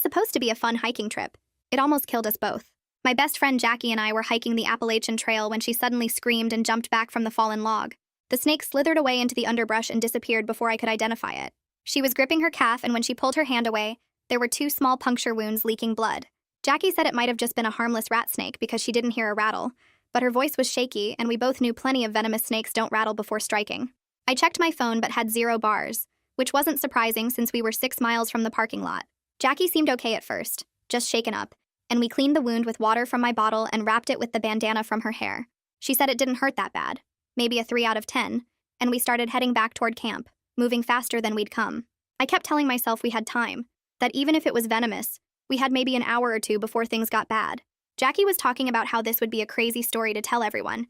was supposed to be a fun hiking trip. It almost killed us both. My best friend Jackie and I were hiking the Appalachian Trail when she suddenly screamed and jumped back from the fallen log. The snake slithered away into the underbrush and disappeared before I could identify it. She was gripping her calf, and when she pulled her hand away, there were 2 small puncture wounds leaking blood. Jackie said it might have just been a harmless rat snake because she didn't hear a rattle, but her voice was shaky, and we both knew plenty of venomous snakes don't rattle before striking. I checked my phone but had 0 bars, which wasn't surprising since we were 6 miles from the parking lot. Jackie seemed okay at first, just shaken up, and we cleaned the wound with water from my bottle and wrapped it with the bandana from her hair. She said it didn't hurt that bad, maybe a 3 out of 10, and we started heading back toward camp, moving faster than we'd come. I kept telling myself we had time, that even if it was venomous, we had maybe an hour or 2 before things got bad. Jackie was talking about how this would be a crazy story to tell everyone,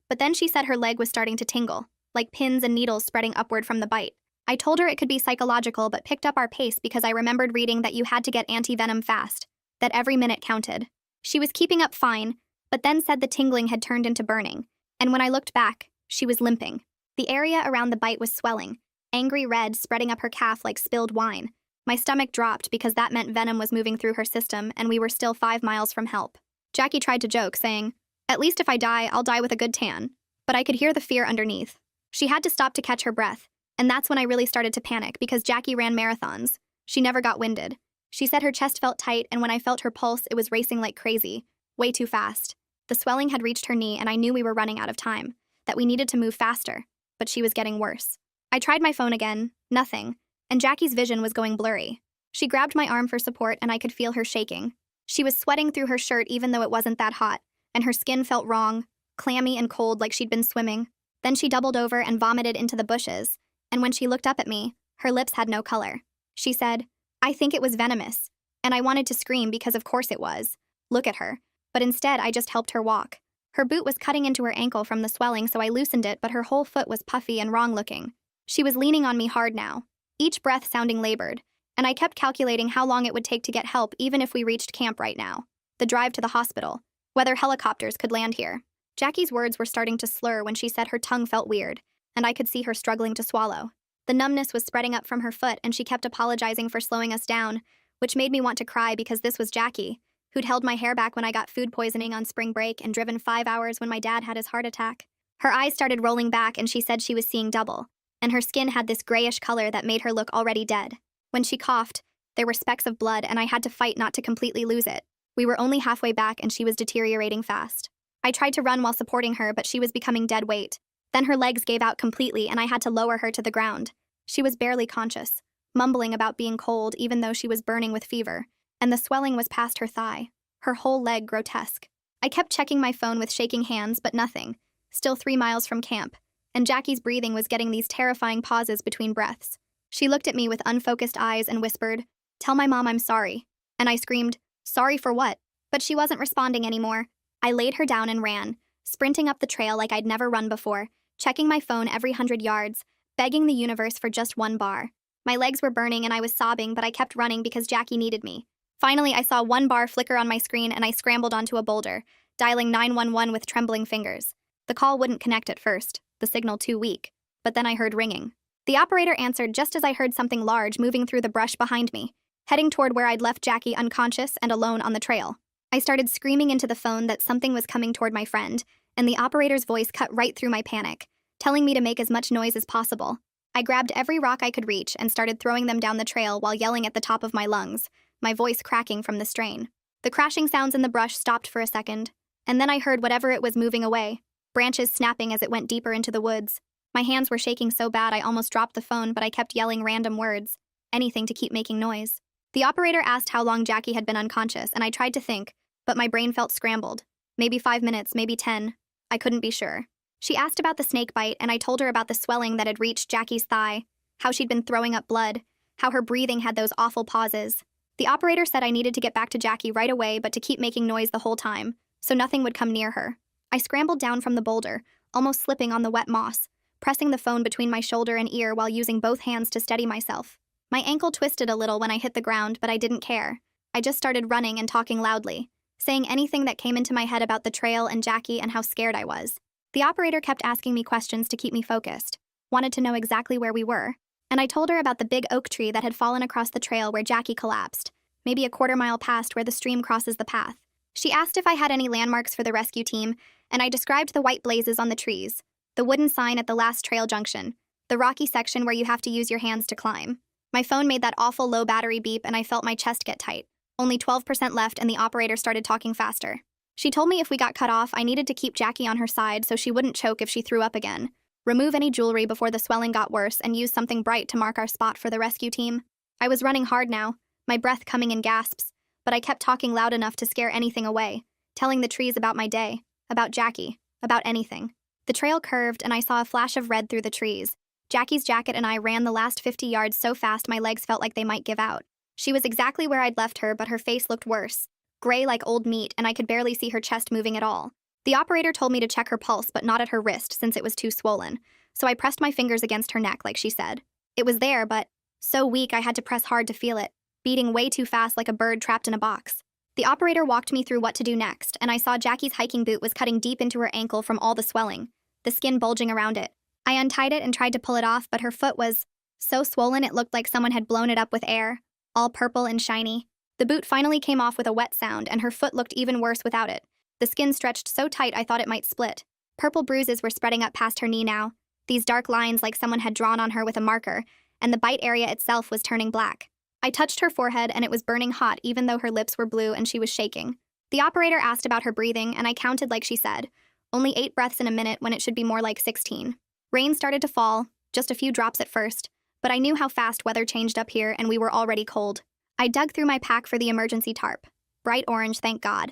but then she said her leg was starting to tingle, like pins and needles spreading upward from the bite. I told her it could be psychological but picked up our pace because I remembered reading that you had to get anti-venom fast, that every minute counted. She was keeping up fine, but then said the tingling had turned into burning, and when I looked back, she was limping. The area around the bite was swelling, angry red spreading up her calf like spilled wine. My stomach dropped because that meant venom was moving through her system and we were still 5 miles from help. Jackie tried to joke, saying, "At least if I die, I'll die with a good tan." But I could hear the fear underneath. She had to stop to catch her breath, and that's when I really started to panic because Jackie ran marathons. She never got winded. She said her chest felt tight, and when I felt her pulse, it was racing like crazy, way too fast. The swelling had reached her knee, and I knew we were running out of time, that we needed to move faster, but she was getting worse. I tried my phone again, nothing, and Jackie's vision was going blurry. She grabbed my arm for support, and I could feel her shaking. She was sweating through her shirt even though it wasn't that hot, and her skin felt wrong, clammy and cold like she'd been swimming. Then she doubled over and vomited into the bushes, and when she looked up at me, her lips had no color. She said, "I think it was venomous," and I wanted to scream because of course it was. Look at her. But instead, I just helped her walk. Her boot was cutting into her ankle from the swelling, so I loosened it, but her whole foot was puffy and wrong-looking. She was leaning on me hard now, each breath sounding labored, and I kept calculating how long it would take to get help even if we reached camp right now. The drive to the hospital, whether helicopters could land here. Jackie's words were starting to slur when she said her tongue felt weird, and I could see her struggling to swallow. The numbness was spreading up from her foot, and she kept apologizing for slowing us down, which made me want to cry because this was Jackie, who'd held my hair back when I got food poisoning on spring break and driven 5 hours when my dad had his heart attack. Her eyes started rolling back, and she said she was seeing double, and her skin had this grayish color that made her look already dead. When she coughed, there were specks of blood, and I had to fight not to completely lose it. We were only halfway back, and she was deteriorating fast. I tried to run while supporting her, but she was becoming dead weight. Then her legs gave out completely, and I had to lower her to the ground. She was barely conscious, mumbling about being cold even though she was burning with fever, and the swelling was past her thigh, her whole leg grotesque. I kept checking my phone with shaking hands, but nothing. Still 3 miles from camp, and Jackie's breathing was getting these terrifying pauses between breaths. She looked at me with unfocused eyes and whispered, "Tell my mom I'm sorry." And I screamed, "Sorry for what?" But she wasn't responding anymore. I laid her down and ran, sprinting up the trail like I'd never run before, checking my phone every 100 yards, begging the universe for just 1 bar. My legs were burning and I was sobbing, but I kept running because Jackie needed me. Finally, I saw 1 bar flicker on my screen and I scrambled onto a boulder, dialing 911 with trembling fingers. The call wouldn't connect at first, the signal too weak, but then I heard ringing. The operator answered just as I heard something large moving through the brush behind me, heading toward where I'd left Jackie unconscious and alone on the trail. I started screaming into the phone that something was coming toward my friend, and the operator's voice cut right through my panic, telling me to make as much noise as possible. I grabbed every rock I could reach and started throwing them down the trail while yelling at the top of my lungs, my voice cracking from the strain. The crashing sounds in the brush stopped for a second, and then I heard whatever it was moving away, branches snapping as it went deeper into the woods. My hands were shaking so bad I almost dropped the phone, but I kept yelling random words, anything to keep making noise. The operator asked how long Jackie had been unconscious, and I tried to think, but my brain felt scrambled. Maybe 5 minutes, maybe 10. I couldn't be sure. She asked about the snake bite, and I told her about the swelling that had reached Jackie's thigh, how she'd been throwing up blood, how her breathing had those awful pauses. The operator said I needed to get back to Jackie right away, but to keep making noise the whole time, so nothing would come near her. I scrambled down from the boulder, almost slipping on the wet moss, pressing the phone between my shoulder and ear while using both hands to steady myself. My ankle twisted a little when I hit the ground, but I didn't care. I just started running and talking loudly, saying anything that came into my head about the trail and Jackie and how scared I was. The operator kept asking me questions to keep me focused, wanted to know exactly where we were, and I told her about the big oak tree that had fallen across the trail where Jackie collapsed, maybe a quarter-mile past where the stream crosses the path. She asked if I had any landmarks for the rescue team, and I described the white blazes on the trees, the wooden sign at the last trail junction, the rocky section where you have to use your hands to climb. My phone made that awful low battery beep and I felt my chest get tight. Only 12% left and the operator started talking faster. She told me if we got cut off, I needed to keep Jackie on her side so she wouldn't choke if she threw up again. Remove any jewelry before the swelling got worse and use something bright to mark our spot for the rescue team. I was running hard now, my breath coming in gasps, but I kept talking loud enough to scare anything away, telling the trees about my day, about Jackie, about anything. The trail curved and I saw a flash of red through the trees. Jackie's jacket and I ran the last 50 yards so fast my legs felt like they might give out. She was exactly where I'd left her, but her face looked worse, gray like old meat, and I could barely see her chest moving at all. The operator told me to check her pulse but not at her wrist since it was too swollen, so I pressed my fingers against her neck like she said. It was there, but so weak I had to press hard to feel it, beating way too fast like a bird trapped in a box. The operator walked me through what to do next, and I saw Jackie's hiking boot was cutting deep into her ankle from all the swelling, the skin bulging around it. I untied it and tried to pull it off, but her foot was so swollen it looked like someone had blown it up with air, all purple and shiny. The boot finally came off with a wet sound, and her foot looked even worse without it. The skin stretched so tight I thought it might split. Purple bruises were spreading up past her knee now, these dark lines like someone had drawn on her with a marker, and the bite area itself was turning black. I touched her forehead and it was burning hot even though her lips were blue and she was shaking. The operator asked about her breathing and I counted like she said, only 8 breaths in a minute when it should be more like 16. Rain started to fall, just a few drops at first, but I knew how fast weather changed up here and we were already cold. I dug through my pack for the emergency tarp. Bright orange, thank God.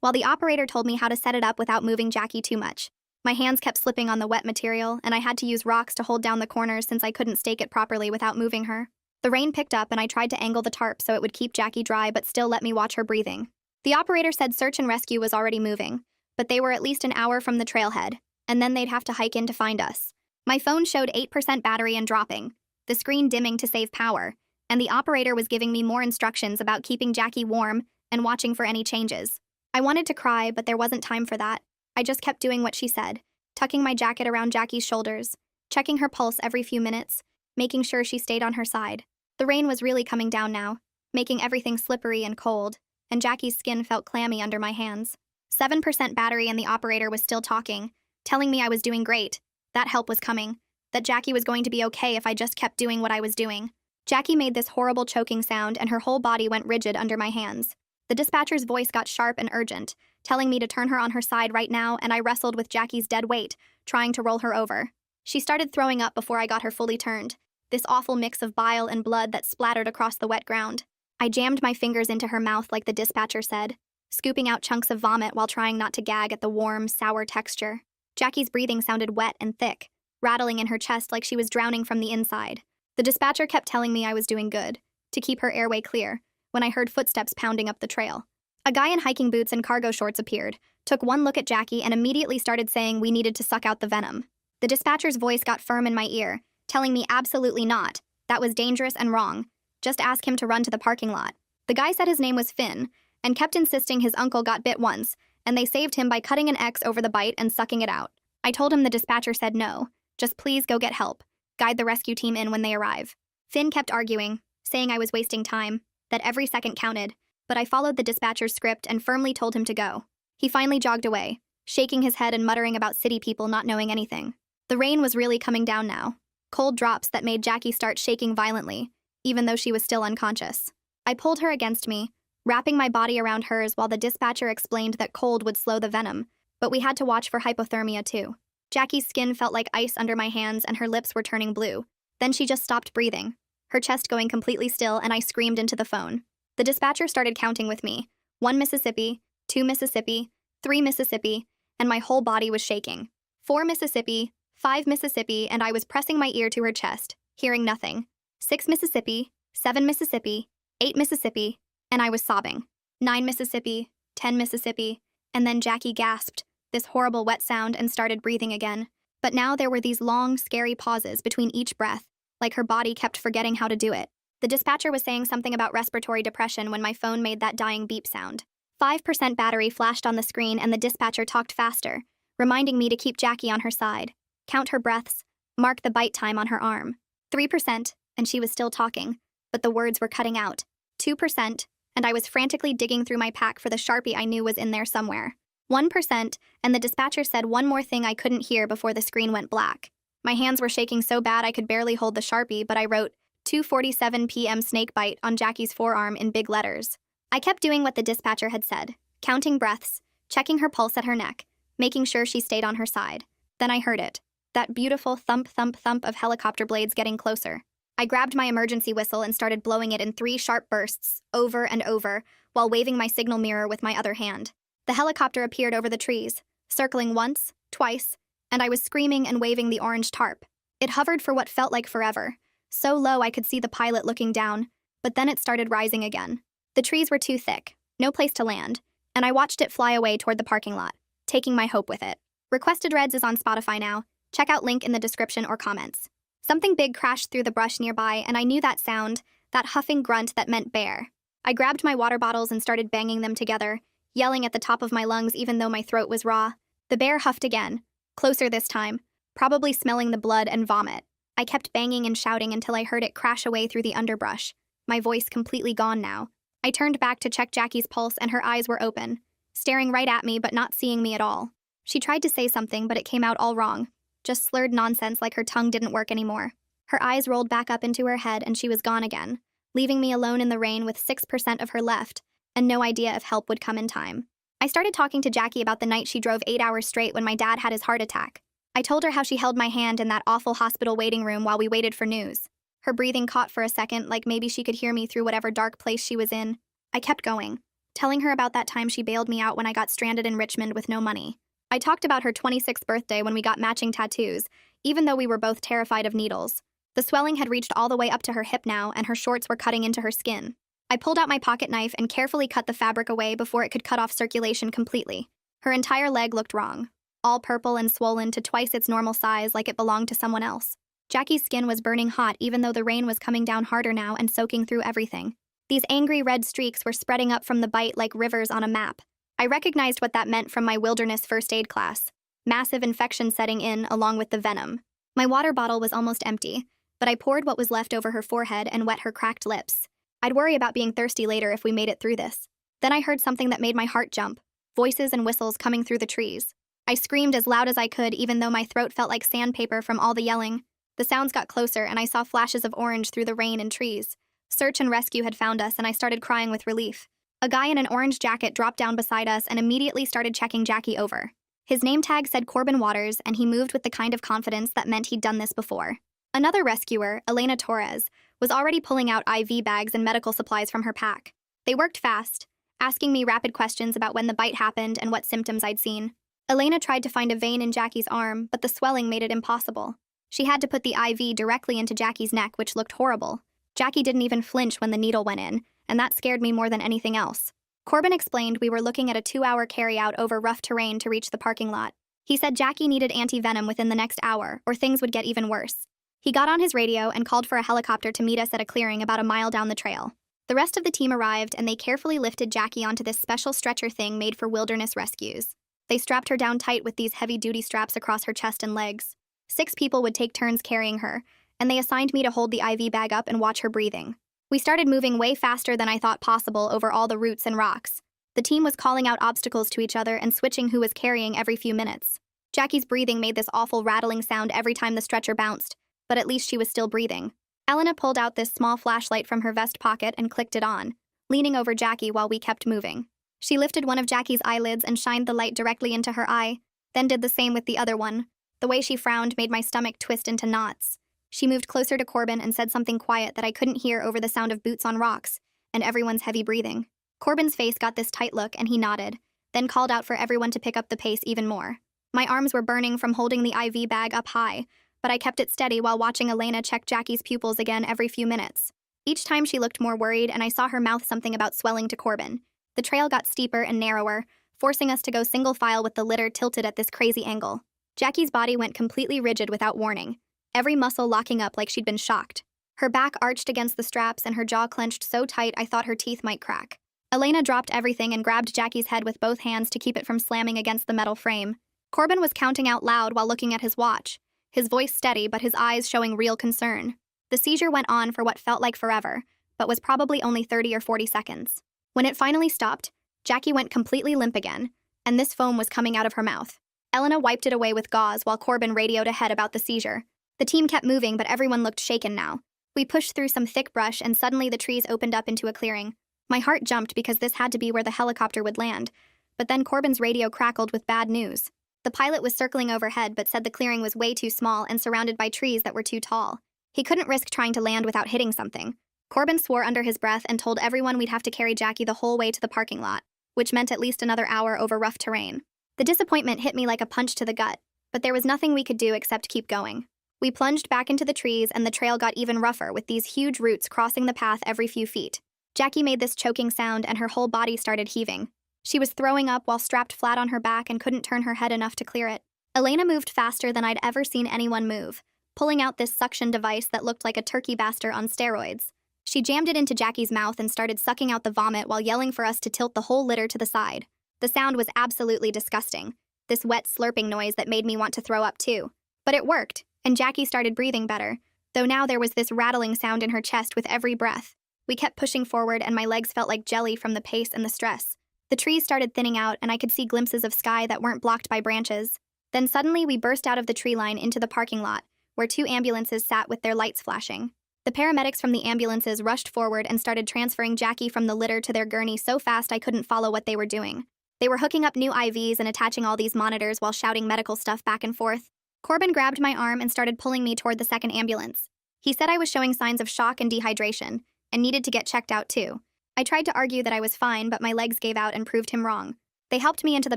While the operator told me how to set it up without moving Jackie too much. My hands kept slipping on the wet material, and I had to use rocks to hold down the corners since I couldn't stake it properly without moving her. The rain picked up and I tried to angle the tarp so it would keep Jackie dry but still let me watch her breathing. The operator said search and rescue was already moving, but they were at least an hour from the trailhead, and then they'd have to hike in to find us. My phone showed 8% battery and dropping, the screen dimming to save power, and the operator was giving me more instructions about keeping Jackie warm and watching for any changes. I wanted to cry, but there wasn't time for that. I just kept doing what she said, tucking my jacket around Jackie's shoulders, checking her pulse every few minutes, making sure she stayed on her side. The rain was really coming down now, making everything slippery and cold, and Jackie's skin felt clammy under my hands. 7% battery and the operator was still talking, telling me I was doing great, that help was coming, that Jackie was going to be okay if I just kept doing what I was doing. Jackie made this horrible choking sound and her whole body went rigid under my hands. The dispatcher's voice got sharp and urgent, telling me to turn her on her side right now, and I wrestled with Jackie's dead weight, trying to roll her over. She started throwing up before I got her fully turned, this awful mix of bile and blood that splattered across the wet ground. I jammed my fingers into her mouth like the dispatcher said, scooping out chunks of vomit while trying not to gag at the warm, sour texture. Jackie's breathing sounded wet and thick, rattling in her chest like she was drowning from the inside. The dispatcher kept telling me I was doing good, to keep her airway clear, when I heard footsteps pounding up the trail. A guy in hiking boots and cargo shorts appeared, took one look at Jackie, and immediately started saying we needed to suck out the venom. The dispatcher's voice got firm in my ear, telling me absolutely not, that was dangerous and wrong, just ask him to run to the parking lot. The guy said his name was Finn, and kept insisting his uncle got bit once, and they saved him by cutting an X over the bite and sucking it out. I told him the dispatcher said no, just please go get help, guide the rescue team in when they arrive. Finn kept arguing, saying I was wasting time, that every second counted, but I followed the dispatcher's script and firmly told him to go. He finally jogged away, shaking his head and muttering about city people not knowing anything. The rain was really coming down now, cold drops that made Jackie start shaking violently, even though she was still unconscious. I pulled her against me, wrapping my body around hers while the dispatcher explained that cold would slow the venom, but we had to watch for hypothermia too. Jackie's skin felt like ice under my hands and her lips were turning blue. Then she just stopped breathing, her chest going completely still, and I screamed into the phone. The dispatcher started counting with me. 1 Mississippi, 2 Mississippi, 3 Mississippi, and my whole body was shaking. 4 Mississippi, 5 Mississippi, and I was pressing my ear to her chest, hearing nothing. 6 Mississippi, 7 Mississippi, 8 Mississippi, and I was sobbing. 9 Mississippi, 10 Mississippi, and then Jackie gasped, this horrible wet sound, and started breathing again. But now there were these long, scary pauses between each breath, like her body kept forgetting how to do it. The dispatcher was saying something about respiratory depression when my phone made that dying beep sound. 5% battery flashed on the screen and the dispatcher talked faster, reminding me to keep Jackie on her side, count her breaths, mark the bite time on her arm. 3%, and she was still talking, but the words were cutting out. 2%, and I was frantically digging through my pack for the Sharpie I knew was in there somewhere. 1%, and the dispatcher said one more thing I couldn't hear before the screen went black. My hands were shaking so bad I could barely hold the Sharpie, but I wrote 2:47 p.m. snakebite on Jackie's forearm in big letters. I kept doing what the dispatcher had said, counting breaths, checking her pulse at her neck, making sure she stayed on her side. Then I heard it. That beautiful thump, thump, thump of helicopter blades getting closer. I grabbed my emergency whistle and started blowing it in 3 sharp bursts, over and over, while waving my signal mirror with my other hand. The helicopter appeared over the trees, circling once, twice, and I was screaming and waving the orange tarp. It hovered for what felt like forever, so low I could see the pilot looking down, but then it started rising again. The trees were too thick, no place to land, and I watched it fly away toward the parking lot, taking my hope with it. Requested Reds is on Spotify now. Check out link in the description or comments. Something big crashed through the brush nearby, and I knew that sound, that huffing grunt that meant bear. I grabbed my water bottles and started banging them together, yelling at the top of my lungs even though my throat was raw. The bear huffed again, closer this time, probably smelling the blood and vomit. I kept banging and shouting until I heard it crash away through the underbrush, my voice completely gone now. I turned back to check Jackie's pulse, and her eyes were open, staring right at me but not seeing me at all. She tried to say something, but it came out all wrong. Just slurred nonsense like her tongue didn't work anymore. Her eyes rolled back up into her head and she was gone again, leaving me alone in the rain with 6% of her left and no idea if help would come in time. I started talking to Jackie about the night she drove 8 hours straight when my dad had his heart attack. I told her how she held my hand in that awful hospital waiting room while we waited for news. Her breathing caught for a second, like maybe she could hear me through whatever dark place she was in. I kept going, telling her about that time she bailed me out when I got stranded in Richmond with no money. I talked about her 26th birthday when we got matching tattoos, even though we were both terrified of needles. The swelling had reached all the way up to her hip now, and her shorts were cutting into her skin. I pulled out my pocket knife and carefully cut the fabric away before it could cut off circulation completely. Her entire leg looked wrong, all purple and swollen to twice its normal size like it belonged to someone else. Jackie's skin was burning hot even though the rain was coming down harder now and soaking through everything. These angry red streaks were spreading up from the bite like rivers on a map. I recognized what that meant from my wilderness first aid class. Massive infection setting in along with the venom. My water bottle was almost empty, but I poured what was left over her forehead and wet her cracked lips. I'd worry about being thirsty later if we made it through this. Then I heard something that made my heart jump. Voices and whistles coming through the trees. I screamed as loud as I could even though my throat felt like sandpaper from all the yelling. The sounds got closer and I saw flashes of orange through the rain and trees. Search and rescue had found us and I started crying with relief. A guy in an orange jacket dropped down beside us and immediately started checking Jackie over. His name tag said Corbin Waters, and he moved with the kind of confidence that meant he'd done this before. Another rescuer, Elena Torres, was already pulling out IV bags and medical supplies from her pack. They worked fast, asking me rapid questions about when the bite happened and what symptoms I'd seen. Elena tried to find a vein in Jackie's arm, but the swelling made it impossible. She had to put the IV directly into Jackie's neck, which looked horrible. Jackie didn't even flinch when the needle went in, and that scared me more than anything else. Corbin explained we were looking at a 2-hour carryout over rough terrain to reach the parking lot. He said Jackie needed anti-venom within the next hour, or things would get even worse. He got on his radio and called for a helicopter to meet us at a clearing about a mile down the trail. The rest of the team arrived, and they carefully lifted Jackie onto this special stretcher thing made for wilderness rescues. They strapped her down tight with these heavy-duty straps across her chest and legs. 6 people would take turns carrying her, and they assigned me to hold the IV bag up and watch her breathing. We started moving way faster than I thought possible over all the roots and rocks. The team was calling out obstacles to each other and switching who was carrying every few minutes. Jackie's breathing made this awful rattling sound every time the stretcher bounced, but at least she was still breathing. Elena pulled out this small flashlight from her vest pocket and clicked it on, leaning over Jackie while we kept moving. She lifted one of Jackie's eyelids and shined the light directly into her eye, then did the same with the other one. The way she frowned made my stomach twist into knots. She moved closer to Corbin and said something quiet that I couldn't hear over the sound of boots on rocks and everyone's heavy breathing. Corbin's face got this tight look and he nodded, then called out for everyone to pick up the pace even more. My arms were burning from holding the IV bag up high, but I kept it steady while watching Elena check Jackie's pupils again every few minutes. Each time she looked more worried and I saw her mouth something about swelling to Corbin. The trail got steeper and narrower, forcing us to go single file with the litter tilted at this crazy angle. Jackie's body went completely rigid without warning, every muscle locking up like she'd been shocked. Her back arched against the straps and her jaw clenched so tight I thought her teeth might crack. Elena dropped everything and grabbed Jackie's head with both hands to keep it from slamming against the metal frame. Corbin was counting out loud while looking at his watch, his voice steady but his eyes showing real concern. The seizure went on for what felt like forever, but was probably only 30 or 40 seconds. When it finally stopped, Jackie went completely limp again, and this foam was coming out of her mouth. Elena wiped it away with gauze while Corbin radioed ahead about the seizure. The team kept moving, but everyone looked shaken now. We pushed through some thick brush, and suddenly the trees opened up into a clearing. My heart jumped because this had to be where the helicopter would land, but then Corbin's radio crackled with bad news. The pilot was circling overhead but said the clearing was way too small and surrounded by trees that were too tall. He couldn't risk trying to land without hitting something. Corbin swore under his breath and told everyone we'd have to carry Jackie the whole way to the parking lot, which meant at least another hour over rough terrain. The disappointment hit me like a punch to the gut, but there was nothing we could do except keep going. We plunged back into the trees, and the trail got even rougher with these huge roots crossing the path every few feet. Jackie made this choking sound and her whole body started heaving. She was throwing up while strapped flat on her back and couldn't turn her head enough to clear it. Elena moved faster than I'd ever seen anyone move, pulling out this suction device that looked like a turkey baster on steroids. She jammed it into Jackie's mouth and started sucking out the vomit while yelling for us to tilt the whole litter to the side. The sound was absolutely disgusting, this wet slurping noise that made me want to throw up too. But it worked, and Jackie started breathing better, though now there was this rattling sound in her chest with every breath. We kept pushing forward, and my legs felt like jelly from the pace and the stress. The trees started thinning out, and I could see glimpses of sky that weren't blocked by branches. Then suddenly we burst out of the tree line into the parking lot, where 2 ambulances sat with their lights flashing. The paramedics from the ambulances rushed forward and started transferring Jackie from the litter to their gurney so fast I couldn't follow what they were doing. They were hooking up new IVs and attaching all these monitors while shouting medical stuff back and forth. Corbin grabbed my arm and started pulling me toward the second ambulance. He said I was showing signs of shock and dehydration, and needed to get checked out too. I tried to argue that I was fine, but my legs gave out and proved him wrong. They helped me into the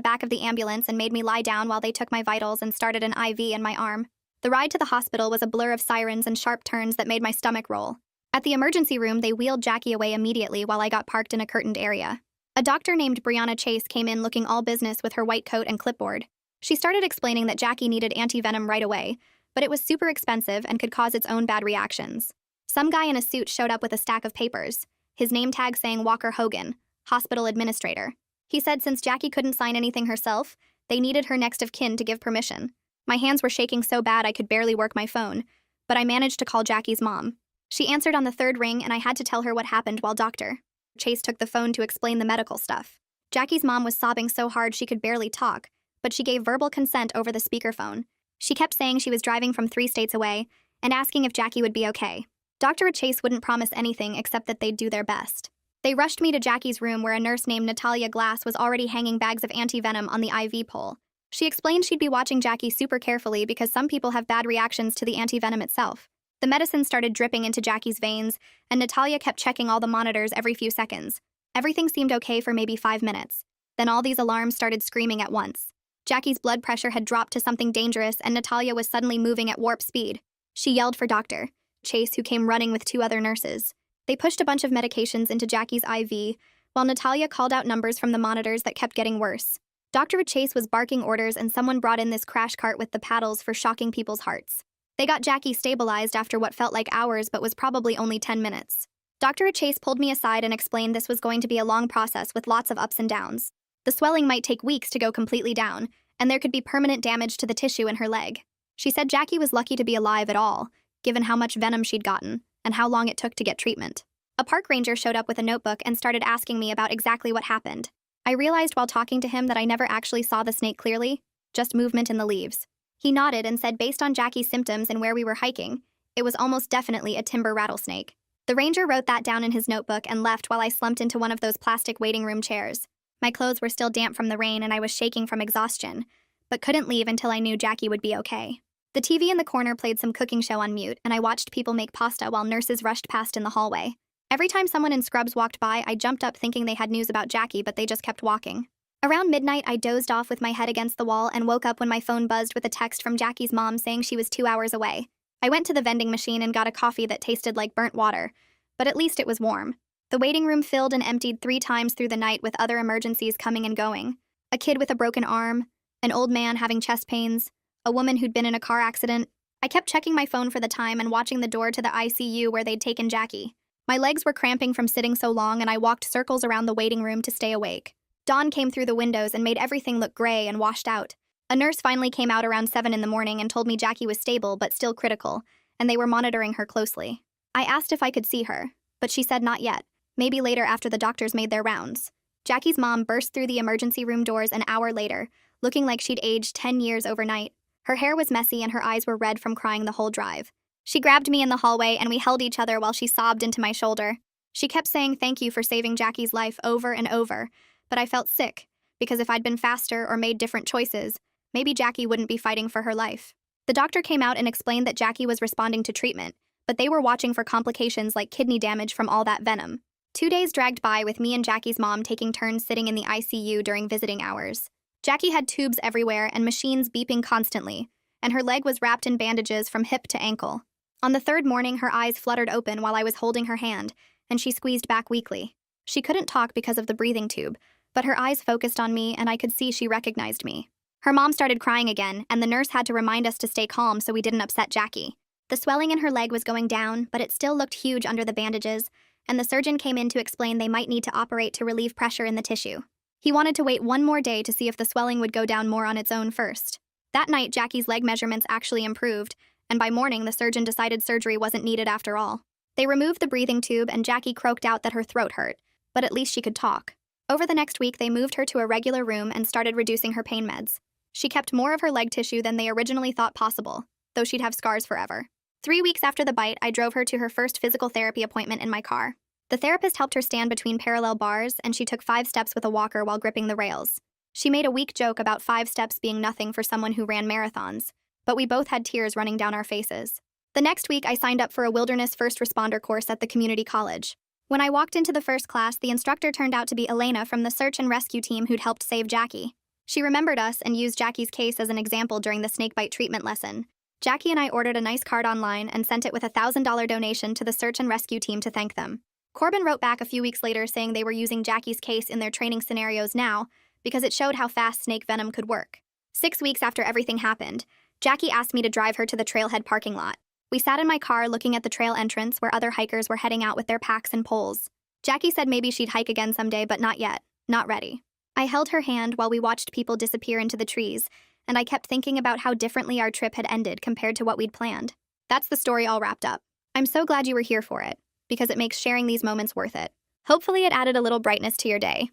back of the ambulance and made me lie down while they took my vitals and started an IV in my arm. The ride to the hospital was a blur of sirens and sharp turns that made my stomach roll. At the emergency room, they wheeled Jackie away immediately while I got parked in a curtained area. A doctor named Brianna Chase came in looking all business with her white coat and clipboard. She started explaining that Jackie needed anti-venom right away, but it was super expensive and could cause its own bad reactions. Some guy in a suit showed up with a stack of papers, his name tag saying Walker Hogan, hospital administrator. He said since Jackie couldn't sign anything herself, they needed her next of kin to give permission. My hands were shaking so bad I could barely work my phone, but I managed to call Jackie's mom. She answered on the 3rd ring, and I had to tell her what happened while Dr. Chase took the phone to explain the medical stuff. Jackie's mom was sobbing so hard she could barely talk, but she gave verbal consent over the speakerphone. She kept saying she was driving from 3 states away and asking if Jackie would be okay. Dr. Chase wouldn't promise anything except that they'd do their best. They rushed me to Jackie's room where a nurse named Natalia Glass was already hanging bags of anti-venom on the IV pole. She explained she'd be watching Jackie super carefully because some people have bad reactions to the anti-venom itself. The medicine started dripping into Jackie's veins, and Natalia kept checking all the monitors every few seconds. Everything seemed okay for maybe 5 minutes. Then all these alarms started screaming at once. Jackie's blood pressure had dropped to something dangerous, and Natalia was suddenly moving at warp speed. She yelled for Dr. Chase, who came running with 2 other nurses. They pushed a bunch of medications into Jackie's IV, while Natalia called out numbers from the monitors that kept getting worse. Dr. Chase was barking orders, and someone brought in this crash cart with the paddles for shocking people's hearts. They got Jackie stabilized after what felt like hours but was probably only 10 minutes. Dr. Chase pulled me aside and explained this was going to be a long process with lots of ups and downs. The swelling might take weeks to go completely down, and there could be permanent damage to the tissue in her leg. She said Jackie was lucky to be alive at all, given how much venom she'd gotten and how long it took to get treatment. A park ranger showed up with a notebook and started asking me about exactly what happened. I realized while talking to him that I never actually saw the snake clearly, just movement in the leaves. He nodded and said based on Jackie's symptoms and where we were hiking, it was almost definitely a timber rattlesnake. The ranger wrote that down in his notebook and left while I slumped into one of those plastic waiting room chairs. My clothes were still damp from the rain and I was shaking from exhaustion, but couldn't leave until I knew Jackie would be okay. The TV in the corner played some cooking show on mute, and I watched people make pasta while nurses rushed past in the hallway. Every time someone in scrubs walked by, I jumped up thinking they had news about Jackie, but they just kept walking. Around midnight, I dozed off with my head against the wall and woke up when my phone buzzed with a text from Jackie's mom saying she was 2 hours away. I went to the vending machine and got a coffee that tasted like burnt water, but at least it was warm. The waiting room filled and emptied 3 times through the night with other emergencies coming and going. A kid with a broken arm, an old man having chest pains, a woman who'd been in a car accident. I kept checking my phone for the time and watching the door to the ICU where they'd taken Jackie. My legs were cramping from sitting so long, and I walked circles around the waiting room to stay awake. Dawn came through the windows and made everything look gray and washed out. A nurse finally came out around 7 in the morning and told me Jackie was stable but still critical, and they were monitoring her closely. I asked if I could see her, but she said not yet. maybe later after the doctors made their rounds. Jackie's mom burst through the emergency room doors an hour later, looking like she'd aged 10 years overnight. Her hair was messy and her eyes were red from crying the whole drive. She grabbed me in the hallway and we held each other while she sobbed into my shoulder. She kept saying thank you for saving Jackie's life over and over, but I felt sick, because if I'd been faster or made different choices, maybe Jackie wouldn't be fighting for her life. The doctor came out and explained that Jackie was responding to treatment, but they were watching for complications like kidney damage from all that venom. 2 days dragged by with me and Jackie's mom taking turns sitting in the ICU during visiting hours. Jackie had tubes everywhere and machines beeping constantly, and her leg was wrapped in bandages from hip to ankle. On the third morning, her eyes fluttered open while I was holding her hand, and she squeezed back weakly. She couldn't talk because of the breathing tube, but her eyes focused on me and I could see she recognized me. Her mom started crying again, and the nurse had to remind us to stay calm so we didn't upset Jackie. The swelling in her leg was going down, but it still looked huge under the bandages, and the surgeon came in to explain they might need to operate to relieve pressure in the tissue. He wanted to wait one more day to see if the swelling would go down more on its own first. That night, Jackie's leg measurements actually improved, and by morning, the surgeon decided surgery wasn't needed after all. They removed the breathing tube, and Jackie croaked out that her throat hurt, but at least she could talk. Over the next week, they moved her to a regular room and started reducing her pain meds. She kept more of her leg tissue than they originally thought possible, though she'd have scars forever. 3 weeks after the bite, I drove her to her first physical therapy appointment in my car. The therapist helped her stand between parallel bars, and she took 5 steps with a walker while gripping the rails. She made a weak joke about 5 steps being nothing for someone who ran marathons, but we both had tears running down our faces. The next week, I signed up for a wilderness first responder course at the community college. When I walked into the first class, the instructor turned out to be Elena from the search and rescue team who'd helped save Jackie. She remembered us and used Jackie's case as an example during the snakebite treatment lesson. Jackie and I ordered a nice card online and sent it with a $1,000 donation to the search and rescue team to thank them. Corbin wrote back a few weeks later saying they were using Jackie's case in their training scenarios now because it showed how fast snake venom could work. 6 weeks after everything happened, Jackie asked me to drive her to the trailhead parking lot. We sat in my car looking at the trail entrance where other hikers were heading out with their packs and poles. Jackie said maybe she'd hike again someday, but not yet. Not ready. I held her hand while we watched people disappear into the trees, and I kept thinking about how differently our trip had ended compared to what we'd planned. That's the story all wrapped up. I'm so glad you were here for it, because it makes sharing these moments worth it. Hopefully it added a little brightness to your day.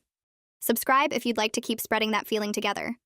Subscribe if you'd like to keep spreading that feeling together.